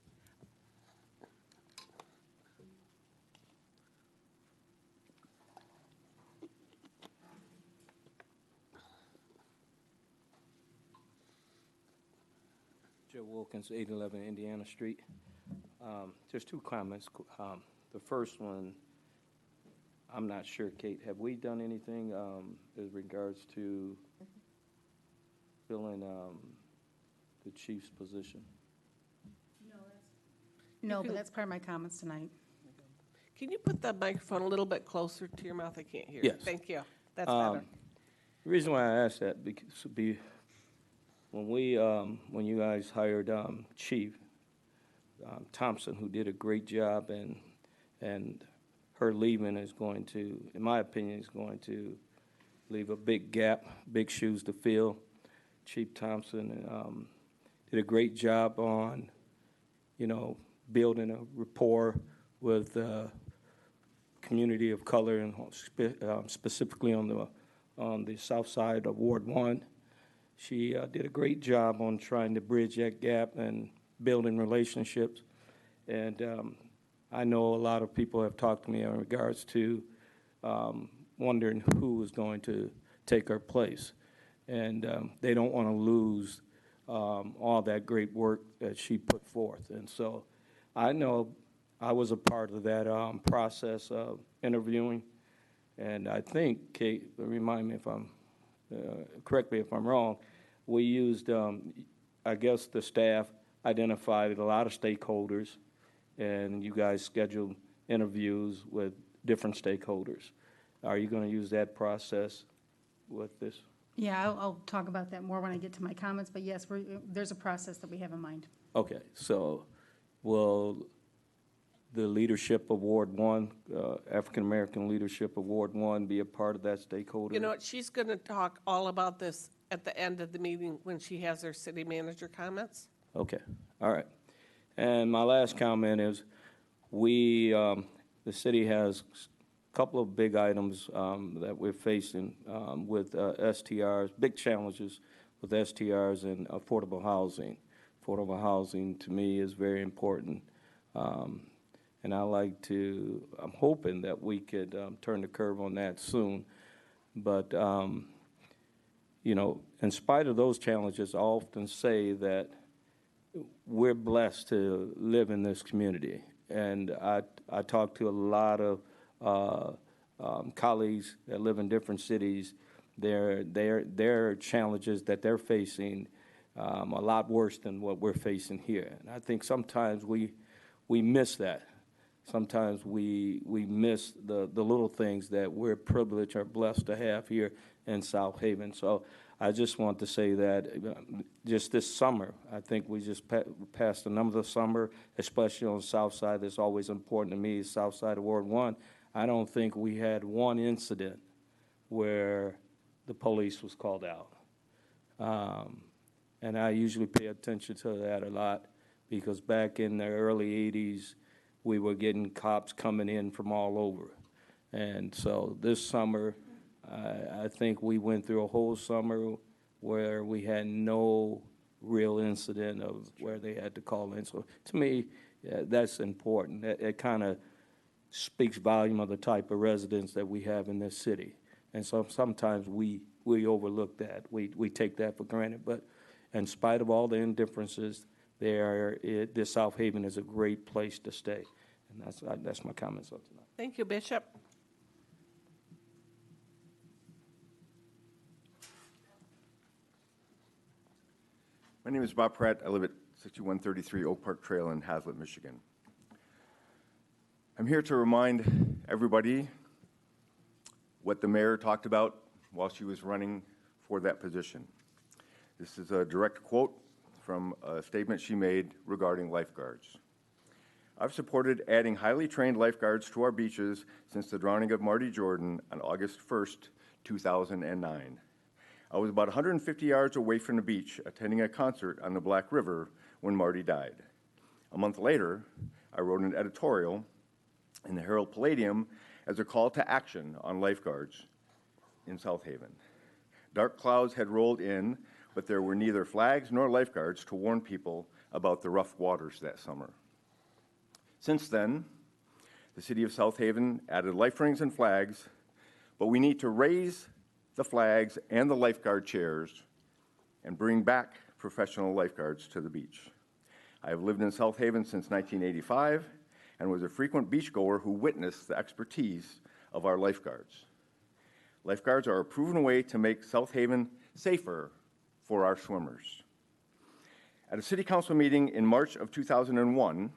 Joe Wilkins, 811 Indiana Street. Just 2 comments. The first one, I'm not sure, Kate, have we done anything as regards to filling the chief's position? No, but that's part of my comments tonight. Can you put the microphone a little bit closer to your mouth? I can't hear you. Yes. Thank you. That's better. The reason why I asked that, because when you guys hired Chief Thompson, who did a great job, and her leaving is going to, in my opinion, is going to leave a big gap, big shoes to fill. Chief Thompson did a great job on, building a rapport with the community of color, and specifically on the south side of Ward 1. She did a great job on trying to bridge that gap and building relationships. And I know a lot of people have talked to me in regards to wondering who was going to take her place. And they don't want to lose all that great work that she put forth. And so I know I was a part of that process of interviewing. And I think, Kate, remind me if I'm, correct me if I'm wrong, we used, I guess the staff identified a lot of stakeholders, and you guys scheduled interviews with different stakeholders. Are you going to use that process with this? Yeah, I'll talk about that more when I get to my comments, but yes, there's a process that we have in mind. Okay, so will the leadership of Ward 1, African-American leadership of Ward 1, be a part of that stakeholder? You know what, she's going to talk all about this at the end of the meeting when she has her city manager comments. Okay, all right. And my last comment is, the city has a couple of big items that we're facing with STRs, big challenges with STRs and affordable housing. Affordable housing, to me, is very important. And I'm hoping that we could turn the curve on that soon. But, in spite of those challenges, I often say that we're blessed to live in this community. And I talk to a lot of colleagues that live in different cities. Their challenges that they're facing a lot worse than what we're facing here. And I think sometimes we miss that. Sometimes we miss the little things that we're privileged or blessed to have here in South Haven. So I just want to say that just this summer, I think we just passed another summer, especially on the south side. That's always important to me, south side of Ward 1. I don't think we had one incident where the police was called out. And I usually pay attention to that a lot, because back in the early 80s, we were getting cops coming in from all over. And so this summer, I think we went through a whole summer where we had no real incident of where they had to call in. So to me, that's important. It kind of speaks volume of the type of residents that we have in this city. And so sometimes we overlook that. We take that for granted. But in spite of all the indifferences, this South Haven is a great place to stay. And that's my comments on tonight. Thank you, Bishop. My name is Bob Pratt. I live at 6133 Oak Park Trail in Hazlet, Michigan. I'm here to remind everybody what the mayor talked about while she was running for that position. This is a direct quote from a statement she made regarding lifeguards. I've supported adding highly trained lifeguards to our beaches since the drowning of Marty Jordan on August 1st, 2009. I was about 150 yards away from the beach attending a concert on the Black River when Marty died. A month later, I wrote an editorial in the Herald Palladium as a call to action on lifeguards in South Haven. Dark clouds had rolled in, but there were neither flags nor lifeguards to warn people about the rough waters that summer. Since then, the city of South Haven added life rings and flags, but we need to raise the flags and the lifeguard chairs and bring back professional lifeguards to the beach. I have lived in South Haven since 1985 and was a frequent beachgoer who witnessed the expertise of our lifeguards. Lifeguards are a proven way to make South Haven safer for our swimmers. At a city council meeting in March of 2001,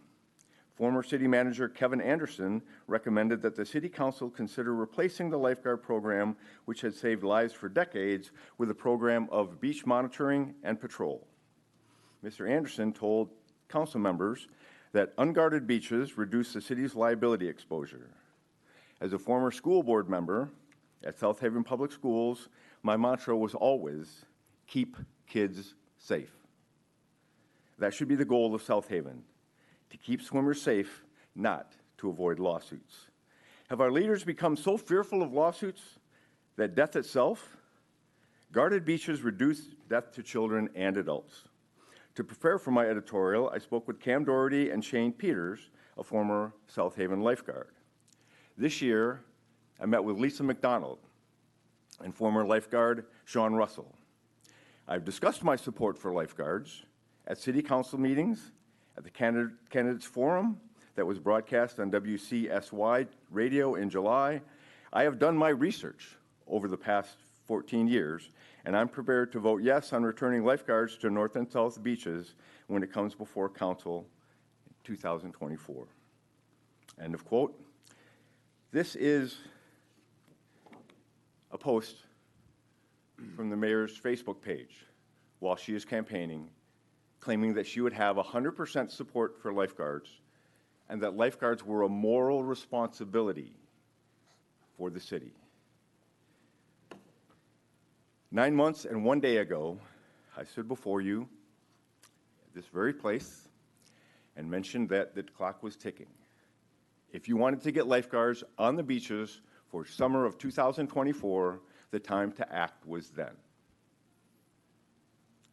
Former city manager Kevin Anderson recommended that the city council consider replacing the lifeguard program, which had saved lives for decades, with a program of beach monitoring and patrol. Mr. Anderson told council members that unguarded beaches reduce the city's liability exposure. As a former school board member at South Haven Public Schools, my mantra was always, keep kids safe. That should be the goal of South Haven, to keep swimmers safe, not to avoid lawsuits. Have our leaders become so fearful of lawsuits that death itself? Guarded beaches reduce death to children and adults. To prepare for my editorial, I spoke with Cam Doherty and Shane Peters, a former South Haven lifeguard. This year, I met with Lisa McDonald and former lifeguard Sean Russell. I've discussed my support for lifeguards at city council meetings, at the Candidates Forum that was broadcast on WCSY radio in July. I have done my research over the past 14 years, and I'm prepared to vote yes on returning lifeguards to North and South beaches when it comes before council in 2024. End of quote. This is a post from the mayor's Facebook page while she is campaigning, claiming that she would have 100% support for lifeguards and that lifeguards were a moral responsibility for the city. 9 months and 1 day ago, I stood before you at this very place and mentioned that the clock was ticking. If you wanted to get lifeguards on the beaches for summer of 2024, the time to act was then.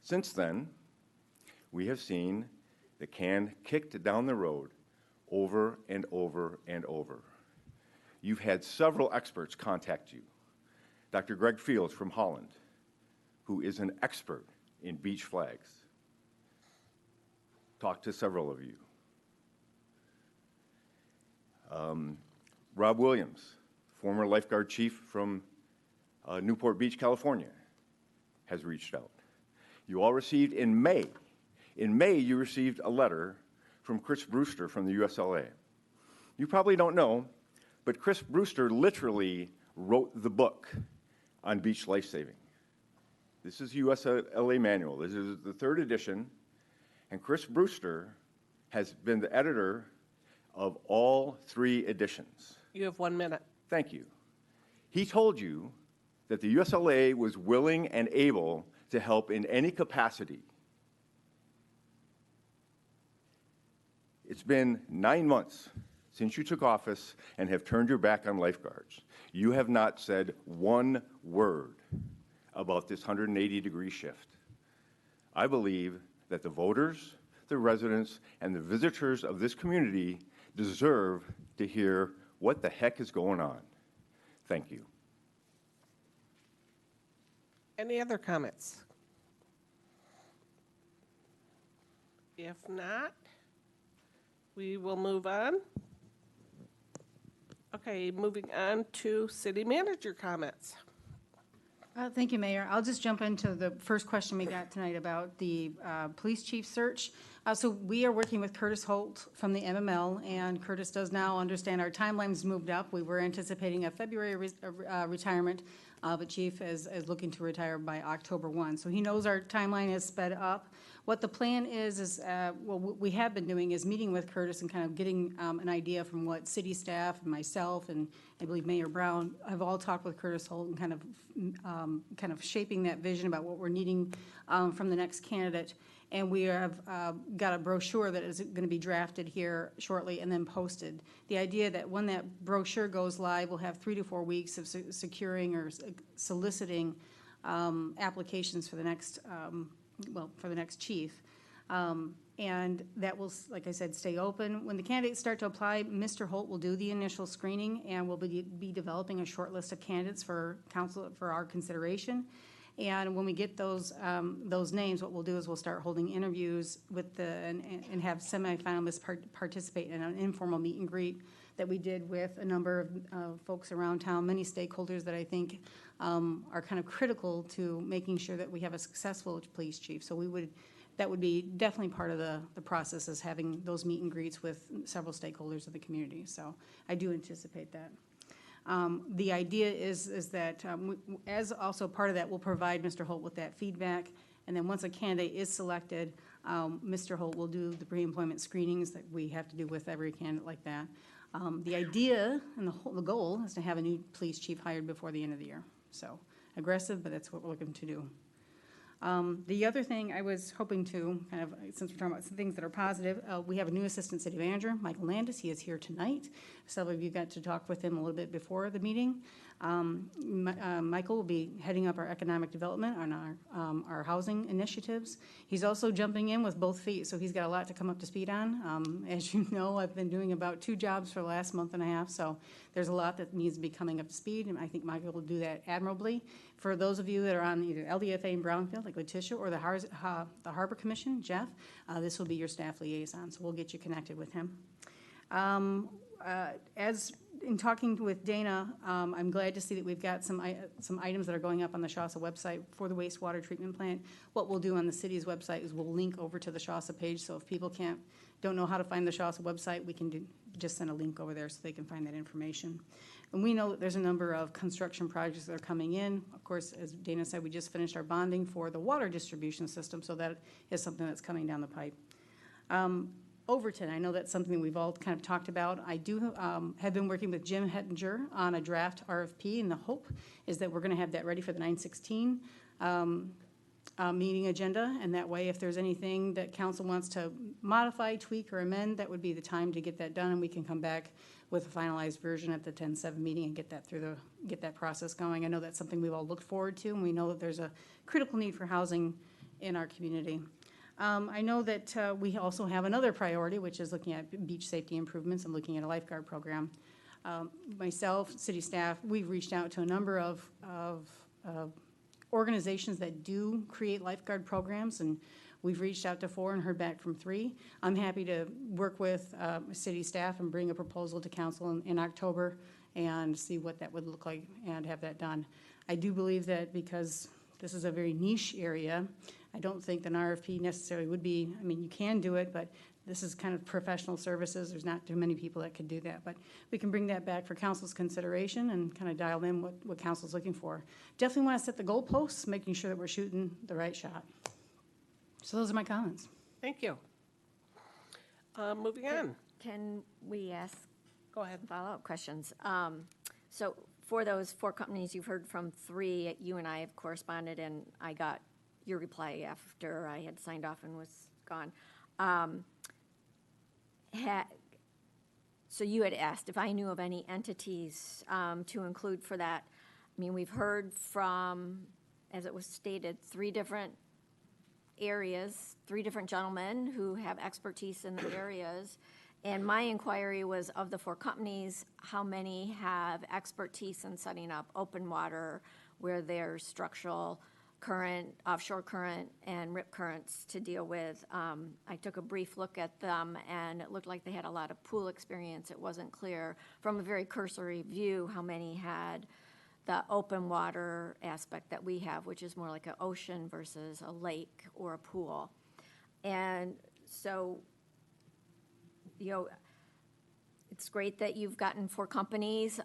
Since then, we have seen the can kicked down the road over and over and over. You've had several experts contact you. Dr. Greg Fields from Holland, who is an expert in beach flags, talked to several of you. Rob Williams, former lifeguard chief from Newport Beach, California, has reached out. You all received in May, you received a letter from Chris Brewster from the USLA. You probably don't know, but Chris Brewster literally wrote the book on beach lifesaving. This is USLA Manual. This is the 3rd edition, and Chris Brewster has been the editor of all 3 editions. You have 1 minute. Thank you. He told you that the USLA was willing and able to help in any capacity. It's been 9 months since you took office and have turned your back on lifeguards. You have not said one word about this 180-degree shift. I believe that the voters, the residents, and the visitors of this community deserve to hear what the heck is going on. Thank you. Any other comments? If not, we will move on. Okay, moving on to city manager comments. Thank you, Mayor. I'll just jump into the first question we got tonight about the police chief search. So we are working with Curtis Holt from the MML, and Curtis does now understand our timeline's moved up. We were anticipating a February retirement, but Chief is looking to retire by October 1. So he knows our timeline has sped up. What the plan is what we have been doing is meeting with Curtis and kind of getting an idea from what city staff and myself and I believe Mayor Brown have all talked with Curtis Holt and kind of shaping that vision about what we're needing from the next candidate. And we have got a brochure that is going to be drafted here shortly and then posted. The idea that when that brochure goes live, we'll have 3 to 4 weeks of securing or soliciting applications for the next for the next chief. And that will, like I said, stay open. When the candidates start to apply, Mr. Holt will do the initial screening and we'll be developing a short list of candidates for council for our consideration. And when we get those names, what we'll do is we'll start holding interviews with and have semifinalists participate in an informal meet and greet that we did with a number of folks around town, many stakeholders that I think are kind of critical to making sure that we have a successful police chief. So we would that would be definitely part of the process, is having those meet and greets with several stakeholders of the community. So I do anticipate that. The idea is that, as also part of that, we'll provide Mr. Holt with that feedback. And then once a candidate is selected, Mr. Holt will do the pre-employment screenings that we have to do with every candidate like that. The idea and the goal is to have a new police chief hired before the end of the year. So aggressive, but that's what we're looking to do. The other thing I was hoping to, kind of, since we're talking about some things that are positive, we have a new assistant city manager, Michael Landis. He is here tonight. Some of you got to talk with him a little bit before the meeting. Michael will be heading up our economic development on our housing initiatives. He's also jumping in with both feet, so he's got a lot to come up to speed on. As you know, I've been doing about 2 jobs for the last month and a half, so there's a lot that needs to be coming up to speed, and I think Michael will do that admirably. For those of you that are on either LDFA in Brownfield, like Letitia, or the Harbor Commission, Jeff, this will be your staff liaison, so we'll get you connected with him. As in talking with Dana, I'm glad to see that we've got some items that are going up on the Shawsa website for the wastewater treatment plant. What we'll do on the city's website is we'll link over to the Shawsa page, so if people don't know how to find the Shawsa website, we can just send a link over there so they can find that information. And we know that there's a number of construction projects that are coming in. Of course, as Dana said, we just finished our bonding for the water distribution system, so that is something that's coming down the pipe. Overton, I know that's something we've all kind of talked about. I do have been working with Jim Hettinger on a draft RFP, and the hope is that we're going to have that ready for the 9/16 meeting agenda, and that way if there's anything that council wants to modify, tweak, or amend, that would be the time to get that done, and we can come back with a finalized version at the 10/7 meeting and get that process going. I know that's something we've all looked forward to, and we know that there's a critical need for housing in our community. I know that we also have another priority, which is looking at beach safety improvements and looking at a lifeguard program. Myself, city staff, we've reached out to a number of organizations that do create lifeguard programs, and we've reached out to 4 and heard back from 3. I'm happy to work with city staff and bring a proposal to council in October and see what that would look like and have that done. I do believe that because this is a very niche area, I don't think an RFP necessarily would be, I mean, you can do it, but this is kind of professional services. There's not too many people that could do that, but we can bring that back for council's consideration and kind of dial in what council's looking for. Definitely want to set the goalposts, making sure that we're shooting the right shot. So those are my comments. Thank you. Moving on. Can we ask Go ahead. follow-up questions? So for those 4 companies, you've heard from 3. You and I have corresponded, and I got your reply after I had signed off and was gone. So you had asked if I knew of any entities to include for that. I mean, we've heard from, as it was stated, 3 different areas, 3 different gentlemen who have expertise in the areas. And my inquiry was, of the 4 companies, how many have expertise in setting up open water where there's structural current, offshore current, and rip currents to deal with. I took a brief look at them, and it looked like they had a lot of pool experience. It wasn't clear from a very cursory view how many had the open water aspect that we have, which is more like an ocean versus a lake or a pool. And so, you know, it's great that you've gotten 4 companies.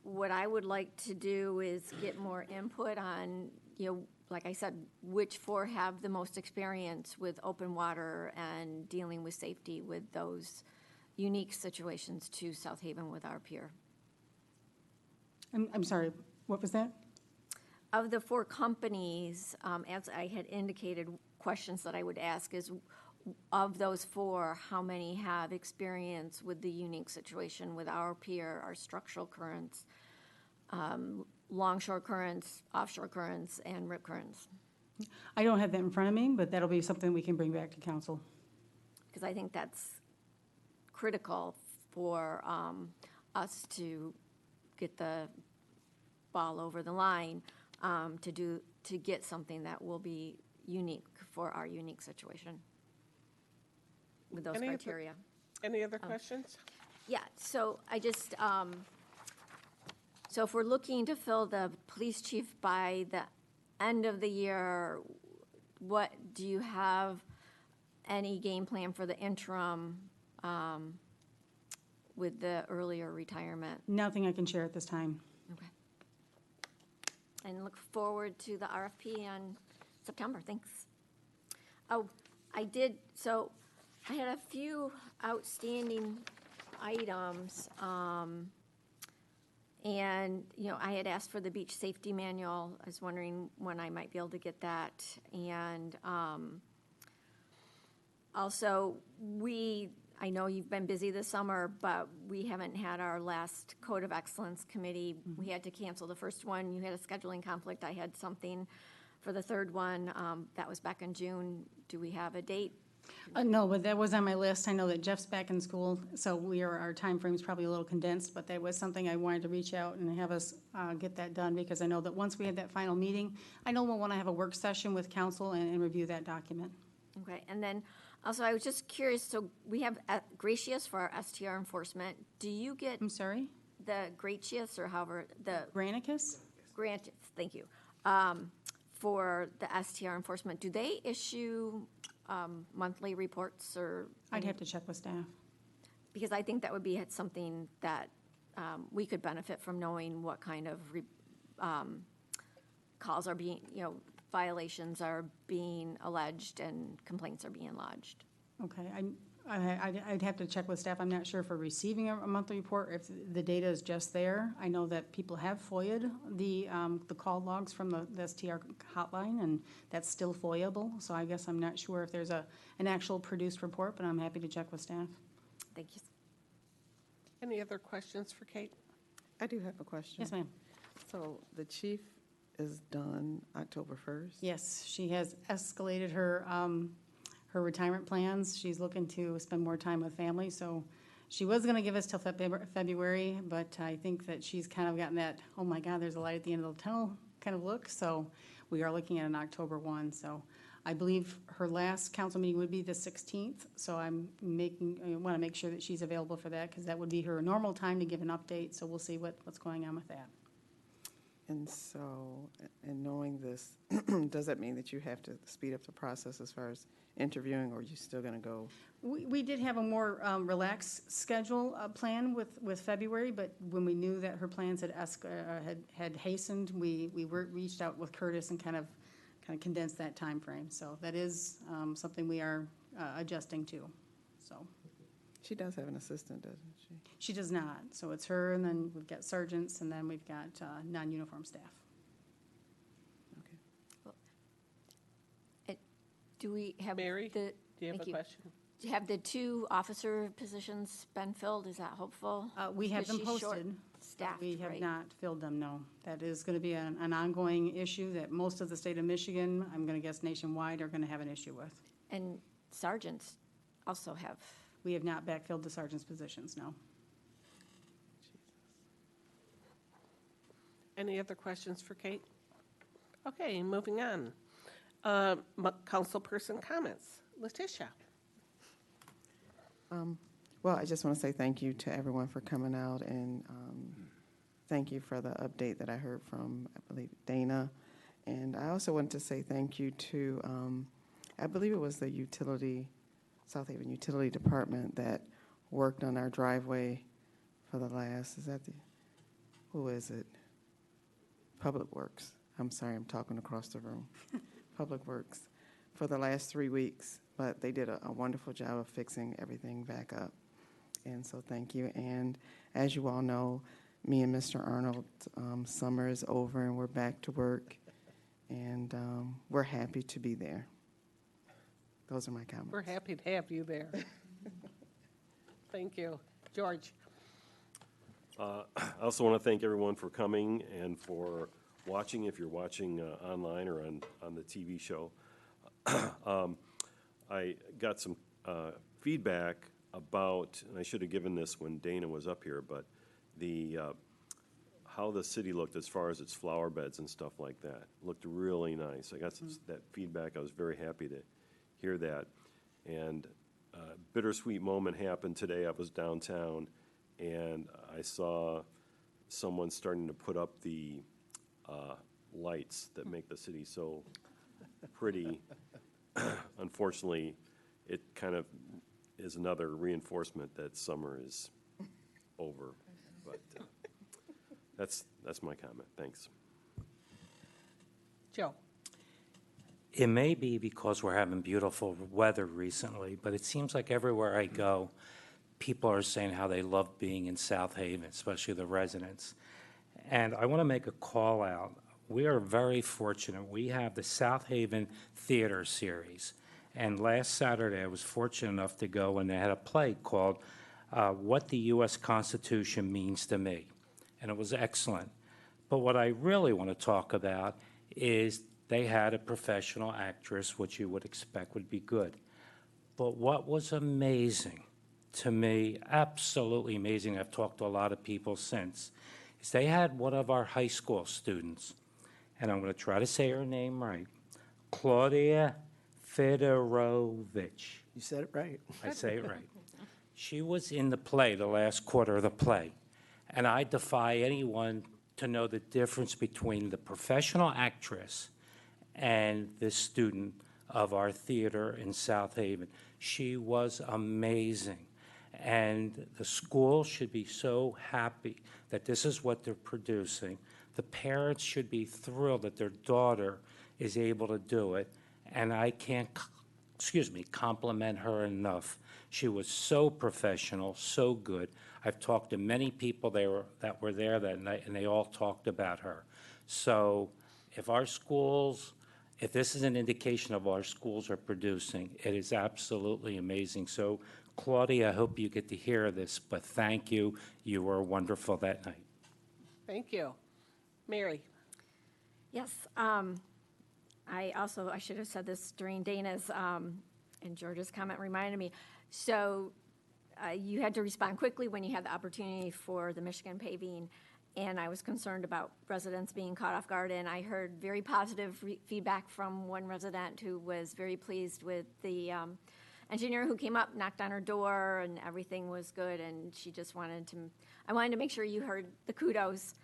What I would like to do is get more input on, you know, like I said, which 4 have the most experience with open water and dealing with safety with those unique situations to South Haven with our pier. I'm sorry, what was that? Of the 4 companies, as I had indicated, questions that I would ask is, of those 4, how many have experience with the unique situation with our pier, our structural currents, longshore currents, offshore currents, and rip currents? I don't have that in front of me, but that'll be something we can bring back to council. Because I think that's critical for us to get the ball over the line, to get something that will be unique for our unique situation with those criteria. Any other questions? Yeah, so I just, so if we're looking to fill the police chief by the end of the year, what, do you have any game plan for the interim with the earlier retirement? Nothing I can share at this time. Okay. And look forward to the RFP in September. Thanks. Oh, so I had a few outstanding items. And, I had asked for the beach safety manual. I was wondering when I might be able to get that. And also, I know you've been busy this summer, but we haven't had our last Code of Excellence Committee. We had to cancel the first one. You had a scheduling conflict. I had something for the third one. That was back in June. Do we have a date? No, but that was on my list. I know that Jeff's back in school, so our timeframe is probably a little condensed, but that was something I wanted to reach out and have us get that done, because I know that once we have that final meeting, I know we'll want to have a work session with council and review that document. Okay, and then also I was just curious, so we have Gratius for our STR enforcement. Do you get I'm sorry? the Gratius, or however, the Granicus? grant, thank you, for the STR enforcement? Do they issue monthly reports, or? I'd have to check with staff. Because I think that would be something that we could benefit from, knowing what kind of calls are being, violations are being alleged and complaints are being lodged. Okay, I'd have to check with staff. I'm not sure if we're receiving a monthly report, or if the data is just there. I know that people have FOIA'd the call logs from the STR hotline, and that's still FOIAble. So I guess I'm not sure if there's an actual produced report, but I'm happy to check with staff. Thank you. Any other questions for Kate? I do have a question. Yes, ma'am. So the chief is done October 1st? Yes, she has escalated her retirement plans. She's looking to spend more time with family, so she was going to give us till February, but I think that she's kind of gotten that, oh my God, there's a light at the end of the tunnel kind of look, so we are looking at an October 1. So I believe her last council meeting would be the 16th, so I want to make sure that she's available for that, because that would be her normal time to give an update, so we'll see what's going on with that. And so, in knowing this, does that mean that you have to speed up the process as far as interviewing, or are you still going to go? We did have a more relaxed schedule plan with February, but when we knew that her plans had hastened, we reached out with Curtis and kind of condensed that time frame. So that is something we are adjusting to. So She does have an assistant, doesn't she? she does not. So it's her, and then we've got sergeants, and then we've got non-uniform staff. Do we have Mary, the? Do you have thank a question? Have the 2 officer positions been filled? Is that hopeful? We have Because them she's posted. short-staffed, We have right? not filled them, no. That is going to be an ongoing issue that most of the state of Michigan, I'm going to guess nationwide, are going to have an issue with. And sergeants also have. We have not backfilled the sergeant's positions, no. Any other questions for Kate? Okay, moving on. Councilperson comments. Letitia. Well, I just want to say thank you to everyone for coming out, and thank you for the update that I heard from, I believe, Dana. And I also wanted to say thank you to, I believe it was the South Haven Utility Department that worked on our driveway for the last, who is it? Public Works. I'm sorry, I'm talking across the room. Public Works for the last 3 weeks, but they did a wonderful job of fixing everything back up. And so thank you. And as you all know, me and Mr. Arnold, summer is over and we're back to work, and we're happy to be there. Those are my comments. We're happy to have you there. Thank you. George. I also want to thank everyone for coming and for watching, if you're watching online or on the TV show. I got some feedback about, and I should have given this when Dana was up here, but how the city looked as far as its flower beds and stuff like that. Looked really nice. I got that feedback. I was very happy to hear that. And bittersweet moment happened today. I was downtown, and I saw someone starting to put up the lights that make the city so pretty. unfortunately, it kind of is another reinforcement that summer is over. But that's my comment. Thanks. Joe? It may be because we're having beautiful weather recently, but it seems like everywhere I go, people are saying how they love being in South Haven, especially the residents. And I want to make a call out. We are very fortunate. We have the South Haven Theater Series. And last Saturday, I was fortunate enough to go, and they had a play called What the U.S. Constitution Means to Me. And it was excellent. But what I really want to talk about is they had a professional actress, which you would expect would be good. But what was amazing to me, absolutely amazing, I've talked to a lot of people since, is they had one of our high school students, and I'm going to try to say her name right, Claudia Fedorovich. You said it right. I say it right. She was in the play, the last quarter of the play, and I defy anyone to know the difference between the professional actress and the student of our theater in South Haven. She was amazing. And the school should be so happy that this is what they're producing. The parents should be thrilled that their daughter is able to do it. And I can't, compliment her enough. She was so professional, so good. I've talked to many people that were there that night, and they all talked about her. So if our schools, if this is an indication of our schools are producing, it is absolutely amazing. So, Claudia, I hope you get to hear this, but thank you. You were wonderful that night. Thank you. Mary? Yes, I should have said this during Dana's and George's comment reminded me. So you had to respond quickly when you had the opportunity for the Michigan paving, and I was concerned about residents being caught off guard, and I heard very positive feedback from one resident who was very pleased with the engineer who came up, knocked on her door, and everything was good, and she just I wanted to make sure you heard the kudos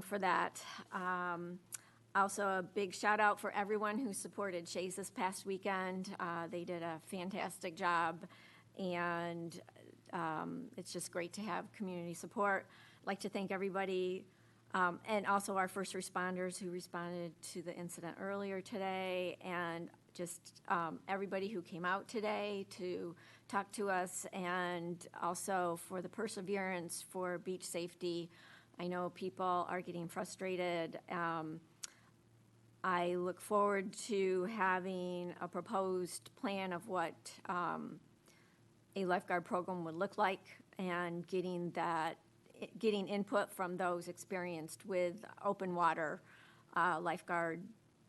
for that. Also, a big shout out for everyone who supported Shays this past weekend. They did a fantastic job, and it's just great to have community support. I'd like to thank everybody, and also our first responders who responded to the incident earlier today, and just everybody who came out today to talk to us, and also for the perseverance for beach safety. I know people are getting frustrated. I look forward to having a proposed plan of what a lifeguard program would look like, and getting input from those experienced with open water lifeguard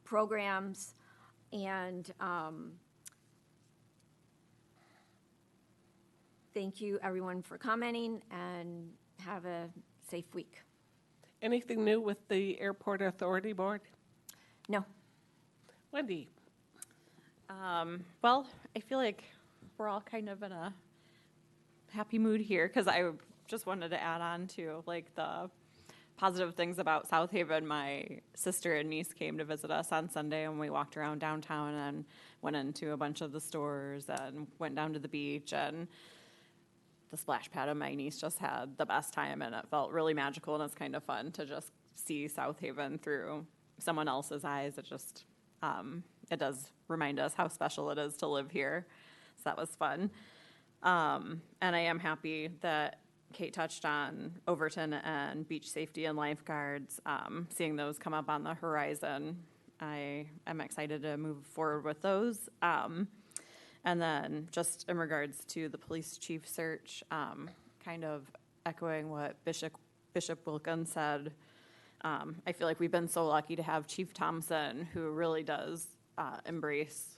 programs. And thank you, everyone, for commenting, and have a safe week. Anything new with the Airport Authority Board? No. Wendy? Well, I feel like we're all kind of in a happy mood here, because I just wanted to add on to like the positive things about South Haven. My sister and niece came to visit us on Sunday, and we walked around downtown and went into a bunch of the stores and went down to the beach, and the splash pad of my niece just had the best time, and it felt really magical, and it's kind of fun to just see South Haven through someone else's eyes. It just, it does remind us how special it is to live here. So that was fun. And I am happy that Kate touched on Overton and beach safety and lifeguards, seeing those come up on the horizon. I am excited to move forward with those. And then just in regards to the police chief search, kind of echoing what Bishop Wilkins said, I feel like we've been so lucky to have Chief Thompson, who really does embrace,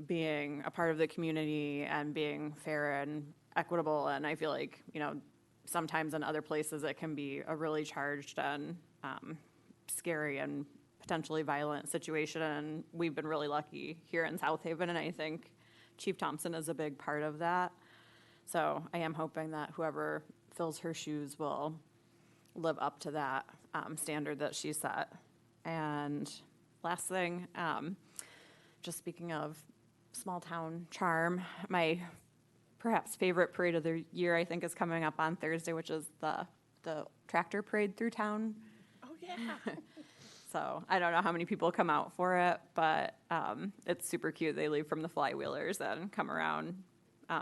being a part of the community and being fair and equitable. And I feel like, sometimes in other places it can be a really charged and scary and potentially violent situation. And we've been really lucky here in South Haven, and I think Chief Thompson is a big part of that. So I am hoping that whoever fills her shoes will live up to that standard that she set. And last thing, just speaking of small town charm, my perhaps favorite parade of the year, I think, is coming up on Thursday, which is the tractor parade through town. Oh, yeah. So I don't know how many people come out for it, but it's super cute. They leave from the Flywheelers and come around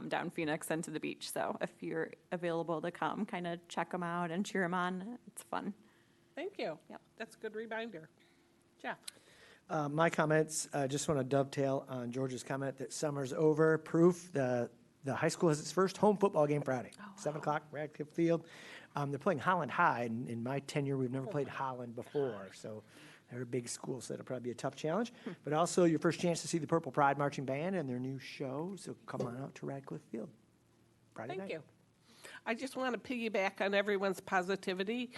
down Phoenix and to the beach. So if you're available to come, kind of check them out and cheer them on. It's fun. Thank you. Yep. That's a good reminder. Jeff? My comments, just want to dovetail on George's comment that summer's over. Proof, the high school has its first home football game Friday, 7 o'clock, Radcliffe Field. They're playing Holland High, and in my tenure, we've never played Holland before, so they're a big school, so that'll probably be a tough challenge. But also your first chance to see the Purple Pride Marching Band and their new show, so come on out to Radcliffe Field Friday night. Thank you. I just want to piggyback on everyone's positivity.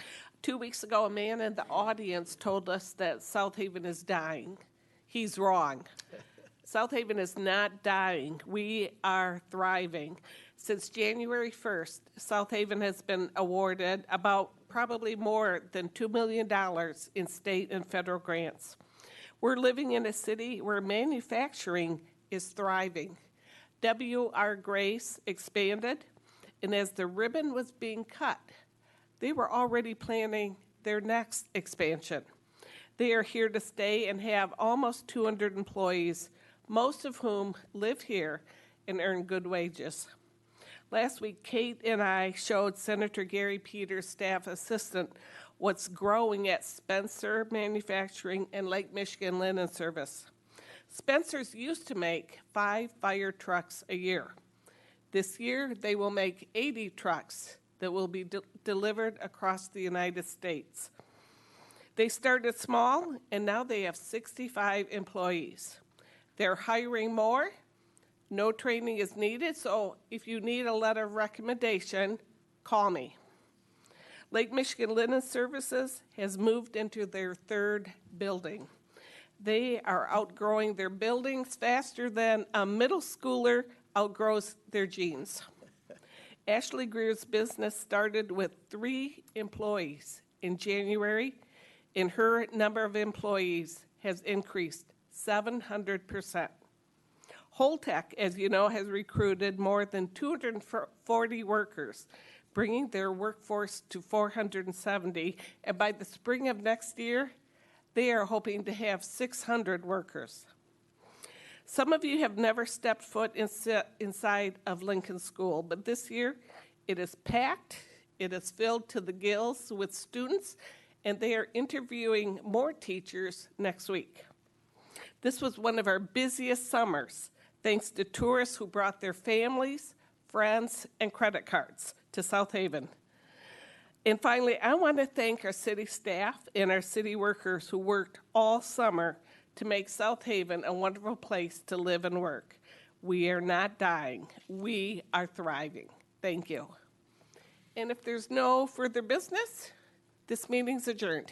2 weeks ago, a man in the audience told us that South Haven is dying. He's wrong. South Haven is not dying. We are thriving. Since January 1st, South Haven has been awarded about probably more than $2 million in state and federal grants. We're living in a city where manufacturing is thriving. W.R. Grace expanded, and as the ribbon was being cut, they were already planning their next expansion. They are here to stay and have almost 200 employees, most of whom live here and earn good wages. Last week, Kate and I showed Senator Gary Peters' staff assistant what's growing at Spencer Manufacturing and Lake Michigan Linen Service. Spencer's used to make 5 fire trucks a year. This year, they will make 80 trucks that will be delivered across the United States. They started small, and now they have 65 employees. They're hiring more. No training is needed, so if you need a letter of recommendation, call me. Lake Michigan Linen Services has moved into their 3rd building. They are outgrowing their buildings faster than a middle schooler outgrows their jeans. Ashley Greer's business started with 3 employees in January, and her number of employees has increased 700%. Holtec, as you know, has recruited more than 240 workers, bringing their workforce to 470, and by the spring of next year, they are hoping to have 600 workers. Some of you have never stepped foot inside of Lincoln School, but this year it is packed, it is filled to the gills with students, and they are interviewing more teachers next week. This was one of our busiest summers, thanks to tourists who brought their families, friends, and credit cards to South Haven. And finally, I want to thank our city staff and our city workers who worked all summer to make South Haven a wonderful place to live and work. We are not dying. We are thriving. Thank you. And if there's no further business, this meeting's adjourned.